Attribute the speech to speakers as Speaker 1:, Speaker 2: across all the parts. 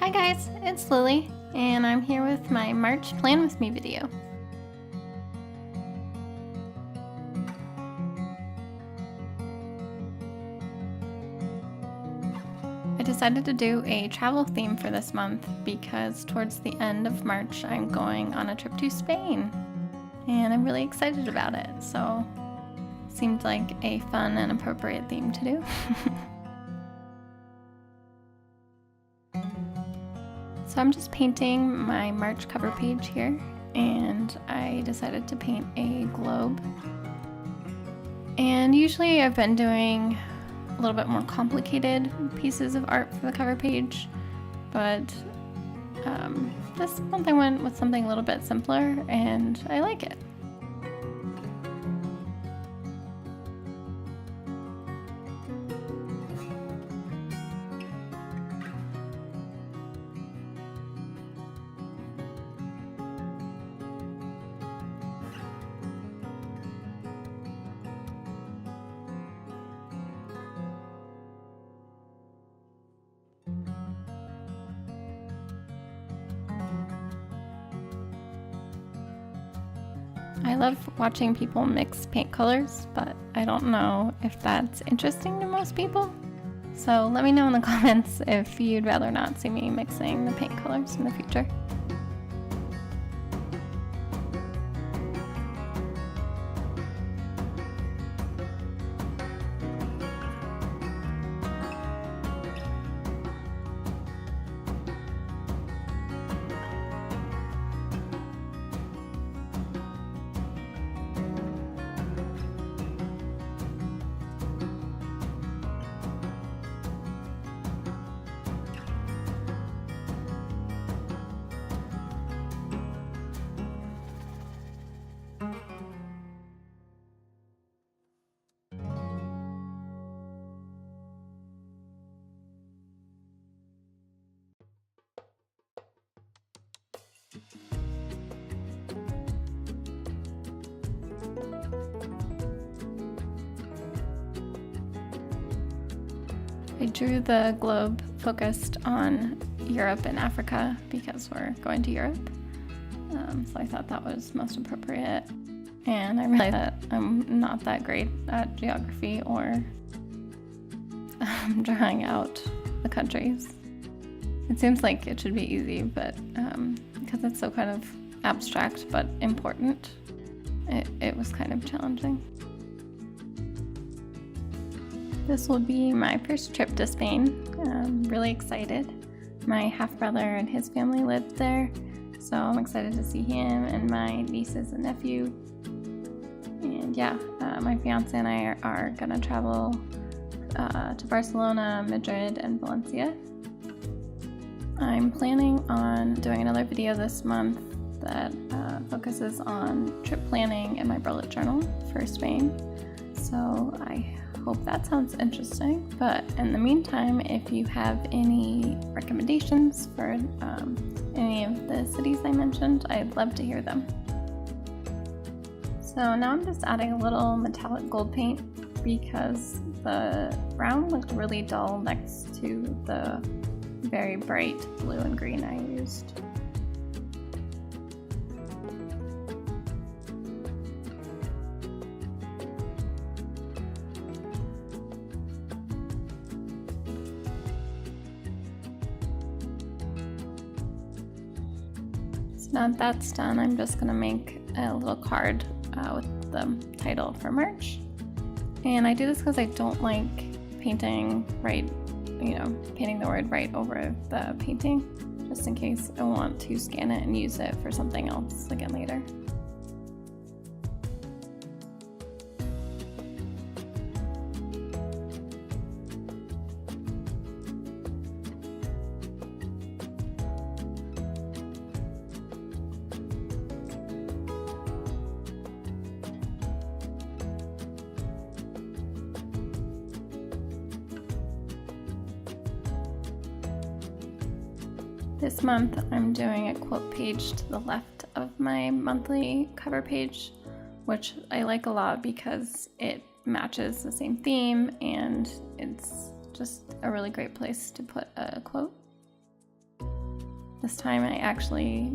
Speaker 1: Hi guys, it's Lily, and I'm here with my March Plan With Me video. I decided to do a travel theme for this month because towards the end of March I'm going on a trip to Spain, and I'm really excited about it, so it seemed like a fun and appropriate theme to do. So I'm just painting my March cover page here, and I decided to paint a globe. And usually I've been doing a little bit more complicated pieces of art for the cover page, but this month I went with something a little bit simpler, and I like it. I love watching people mix paint colors, but I don't know if that's interesting to most people. So let me know in the comments if you'd rather not see me mixing the paint colors in the future. I drew the globe focused on Europe and Africa because we're going to Europe. So I thought that was most appropriate. And I realized that I'm not that great at geography or drawing out the countries. It seems like it should be easy, but because it's so kind of abstract but important, it was kind of challenging. This will be my first trip to Spain. I'm really excited. My half-brother and his family lived there, so I'm excited to see him and my nieces and nephew. And yeah, my fiance and I are gonna travel to Barcelona, Madrid, and Valencia. I'm planning on doing another video this month that focuses on trip planning and my bullet journal for Spain. So I hope that sounds interesting. But in the meantime, if you have any recommendations for any of the cities I mentioned, I'd love to hear them. So now I'm just adding a little metallic gold paint because the brown looked really dull next to the very bright blue and green I used. Now that that's done, I'm just gonna make a little card with the title for March. And I do this because I don't like painting painting the word right over the painting, just in case I want to scan it and use it for something else again later. This month I'm doing a quote page to the left of my monthly cover page, which I like a lot because it matches the same theme and it's just a really great place to put a quote. This time I actually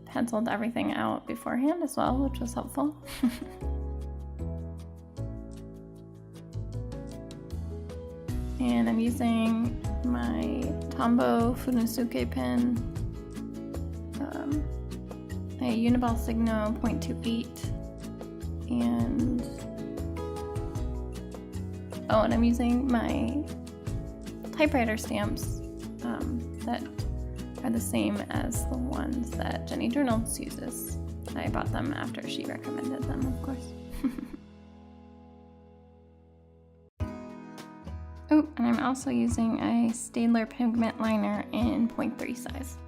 Speaker 1: penciled everything out beforehand as well, which was helpful. And I'm using my Tombow Funosuke pen, a Uniball Signo 0.28, and I'm using my typewriter stamps that are the same as the ones that Jenny Journals uses. I bought them after she recommended them, of course. Oh, and I'm also using a Staedtler pigment liner in 0.3 size.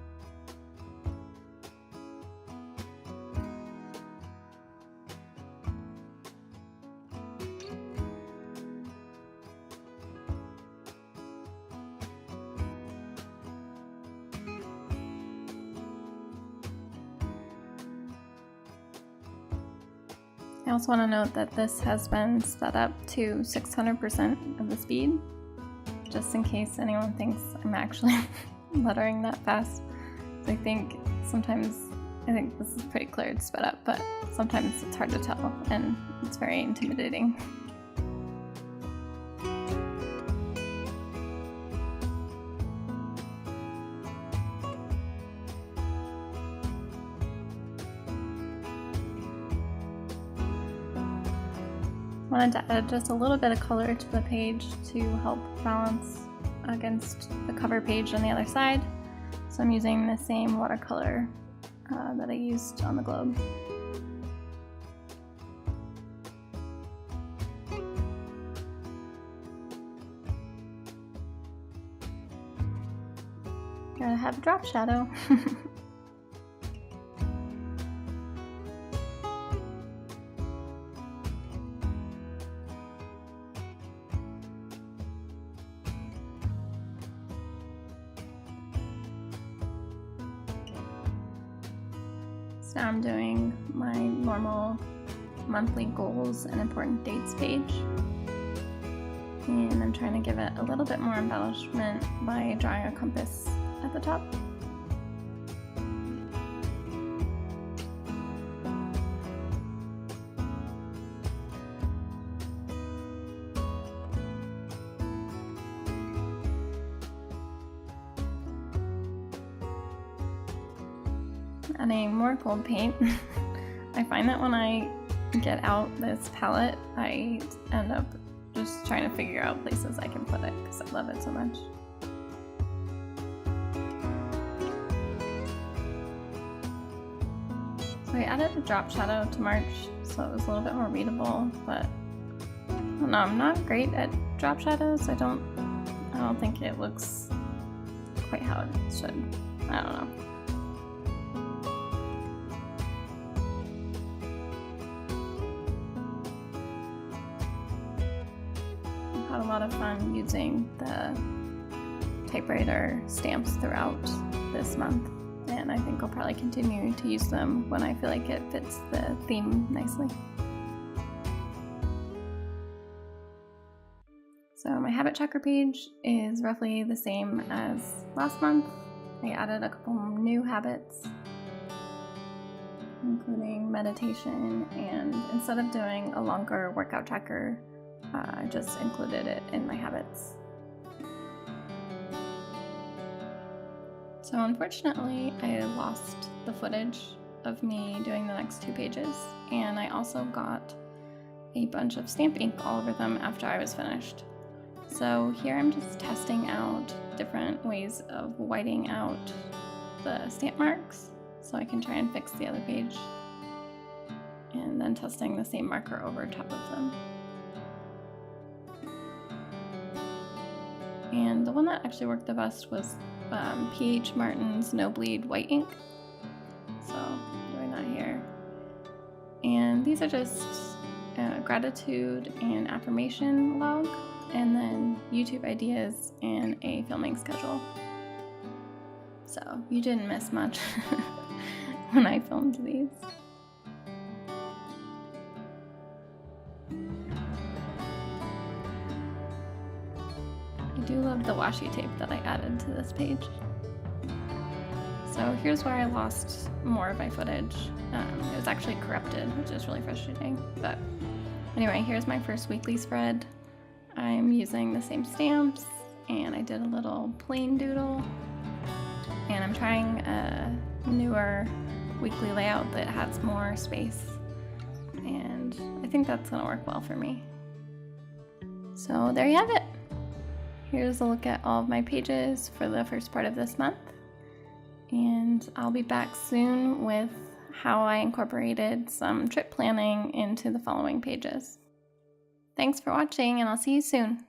Speaker 1: I also want to note that this has been sped up to 600% of the speed, just in case anyone thinks I'm actually lettering that fast. So I think this is pretty clear it's sped up, but sometimes it's hard to tell and it's very intimidating. Wanted to add just a little bit of color to the page to help balance against the cover page on the other side. So I'm using the same watercolor that I used on the globe. Gotta have a drop shadow. So now I'm doing my normal monthly goals and important dates page. And I'm trying to give it a little bit more embellishment by drawing a compass at the top. Adding more gold paint. I find that when I get out this palette, I end up just trying to figure out places I can put it because I love it so much. So I added a drop shadow to March so it was a little bit more readable, but I don't know, I'm not great at drop shadows. I don't think it looks quite how it should. I don't know. Had a lot of fun using the typewriter stamps throughout this month, and I think I'll probably continue to use them when I feel like it fits the theme nicely. So my habit tracker page is roughly the same as last month. I added a couple new habits, including meditation, and instead of doing a longer workout tracker, I just included it in my habits. So unfortunately, I lost the footage of me doing the next two pages, and I also got a bunch of stamp ink all over them after I was finished. So here I'm just testing out different ways of whiting out the stamp marks so I can try and fix the other page, and then testing the same marker over top of them. And the one that actually worked the best was P.H. Martin's No Bleed white ink. So I'm doing that here. And these are just gratitude and affirmation log, and then YouTube ideas and a filming schedule. So you didn't miss much when I filmed these. I do love the washi tape that I added to this page. So here's where I lost more of my footage. It was actually corrupted, which is really frustrating. But anyway, here's my first weekly spread. I'm using the same stamps, and I did a little plain doodle. And I'm trying a newer weekly layout that has more space. And I think that's gonna work well for me. So there you have it. Here's a look at all of my pages for the first part of this month. And I'll be back soon with how I incorporated some trip planning into the following pages. Thanks for watching, and I'll see you soon.